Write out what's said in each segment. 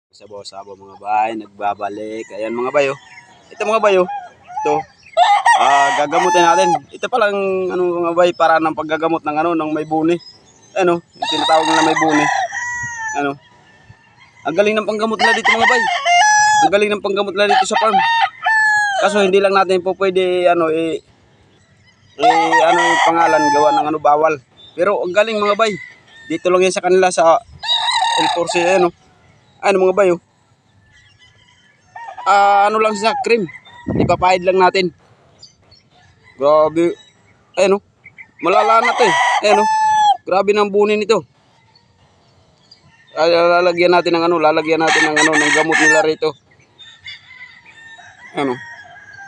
Sabo-sabo mga bay, nagbabalik. Ayan mga bayo. Ito mga bayo. Ito. Gagamutin natin. Ito palang ano mga bay para ng paggagamot ng ano ng may buni. Ano, yung tinatawag na may buni. Ano? Ang galing ng panggamot nila dito mga bay. Ang galing ng panggamot nila dito sa farm. Kaso hindi lang natin po pwede ano ano yung pangalan gawa ng ano bawal. Pero ang galing mga bay. Dito lang yan sa kanila sa L4C ano. Ano mga bayo? Ano lang siya, cream. Ipapahid lang natin. Grabe. Ayun oh. Malala na to eh. Ayun oh. Grabe ng bunin nito. Lalagyan natin ng ano, ng gamot nila rito. Ano?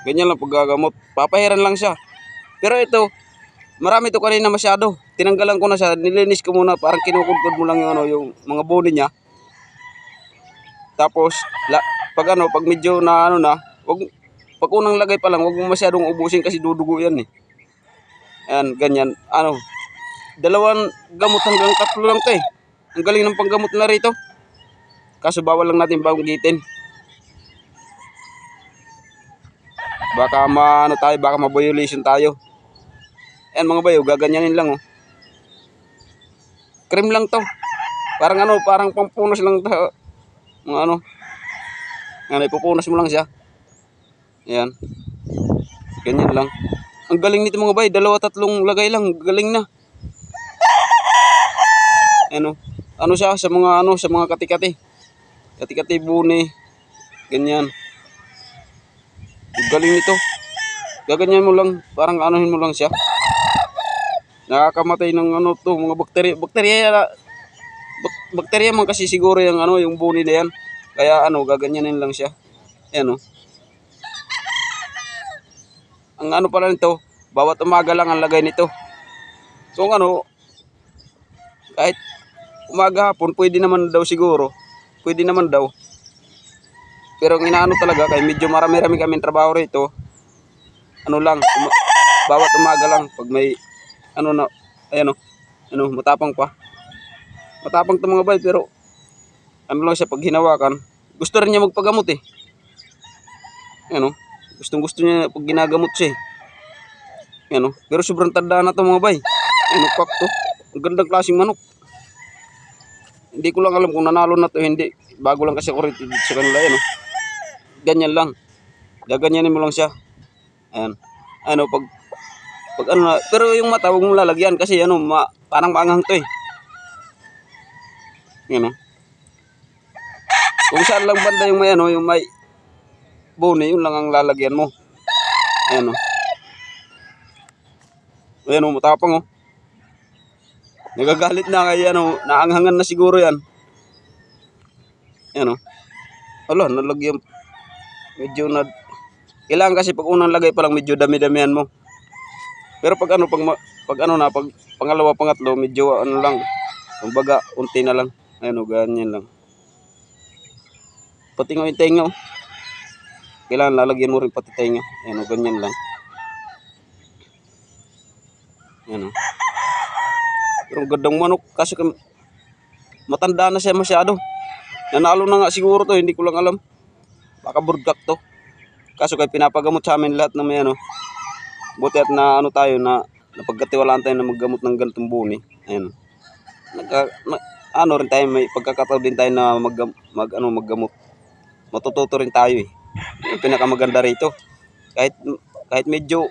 Ganyan lang paggagamot. Papahiran lang siya. Pero ito, marami to kanina masyado. Tinanggalan ko na siya, nilinis ko muna, parang kinukudkod mo lang yung ano, yung mga buni niya. Tapos pag medyo na ano na, pag unang lagay pa lang, wag mo masyadong ubusin kasi dudugo yan eh. Ayan, ganyan. Ano, dalawang gamot hanggang 3 lang 'to eh. Ang galing ng panggamot na rito. Kaso bawal lang natin banggitin. Baka baka ma-violation tayo. Ayan mga bayo, gaganyanin lang oh. Cream lang 'to. Parang pampunas lang 'to. Mga ano. Ano, ipupunas mo lang siya. Ayan. Ganyan lang. Ang galing nito mga bay, 2-3 lagay lang, galing na. Ano? Ano siya sa mga kati-kati. Kati-kati buni. Ganyan. Ang galing nito. Gaganyan mo lang, parang anuhin mo lang siya. Nakakamatay ng ano to, mga bakterya man kasi siguro yung ano, yung buni na yan. Kaya ano, gaganyanin lang siya. Ayan oh. Ang ano pala nito, bawat umaga lang ang lagay nito. So ano, kahit umaga hapon, pwede naman daw siguro. Pwede naman daw. Pero ang inaano talaga, kaya medyo marami-rami kaming trabaho rito. Ano lang, bawat umaga lang. Pag may, ano na, ayan o, ano, matapang pa. Matapang ito mga bay, pero ano lang siya pag hinawakan. Gusto rin niya magpagamot eh. Ayan o, gustong-gusto niya pag ginagamot siya eh. Ayan o, pero sobrang tanda na ito mga bay. Ayan o, kwak to. Ang gandang klaseng manok. Hindi ko lang alam kung nanalo na to hindi. Bago lang kasi ako rito sa kanila yan oh. Ganyan lang. Gaganyanin mo lang siya. Ayan. Ano pag ano na, pero yung mata huwag mo lalagyan kasi ano parang maanghang to eh. Yan oh. Kung saan lang banda yung may ano, yung may bone, yun lang ang lalagyan mo. Ayan oh. Ayan oh, matapang oh. Nagagalit na kaya ano, naanghangan na siguro yan. Ayan o. Ala, nalagyan. Medyo na. Kailangan kasi pag unang lagay pa lang medyo dami-damihan mo. Pero pag pangalawa, pangatlo, medyo ano lang. Kumbaga, unti na lang. Ayan o, ganyan lang. Pati nga yung tenga o. Kailangan lalagyan mo rin pati tenga. Ayan o, ganyan lang. Ayan o. Pero gandang manok kasi matanda na siya masyado. Nanalo na nga siguro to, hindi ko lang alam. Baka burgak to. Kaso kaya pinapagamot sa amin lahat ng may ano. Buti at na ano tayo na napagkatiwalaan tayo na maggamot ng ganitong buni. Ayan. Ano rin tayo, may pagkakataon din tayo na maggamot. Matututo rin tayo eh. Yung pinakamaganda rito. Kahit medyo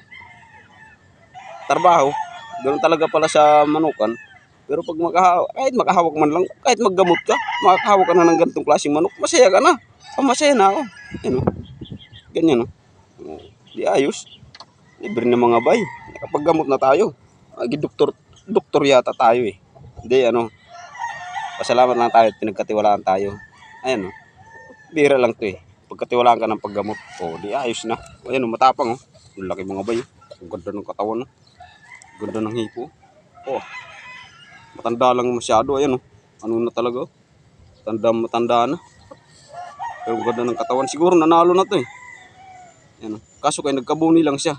trabaho, ganoon talaga pala sa manukan. Pero pag kahit makahawak man lang, kahit maggamot ka, makakahawak ka na ng ganitong klaseng manok, masaya ka na. Masaya na ako. Yan o. Ganyan o. Di ayos. Libre na mga bay. Nakapaggamot na tayo. Doktor yata tayo eh. Hindi ano. Pasalamat lang tayo at pinagkatiwalaan tayo. Ayan o. Bira lang to eh. Pagkatiwalaan ka ng paggamot. O, di ayos na. Ayan o, matapang o. Ang laki mga bay. Ang ganda ng katawan o. Ganda ng hipo. Oh. Matanda lang masyado. Ayan o. Ano na talaga o. Matanda na. Pero ganda ng katawan. Siguro nanalo na to eh. Ayan o. Kaso kaya nagkabuni lang siya.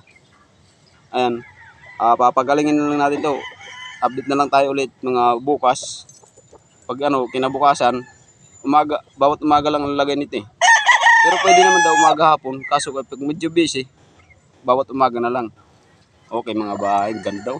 Ayan. Papagalingin na lang natin to. Update na lang tayo ulit mga bukas. Pag ano, kinabukasan, bawat umaga lang ang lagay nito eh. Pero pwede naman daw umaga hapon, kaso kapag medyo busy, bawat umaga na lang. Okay mga bahay, ganda daw.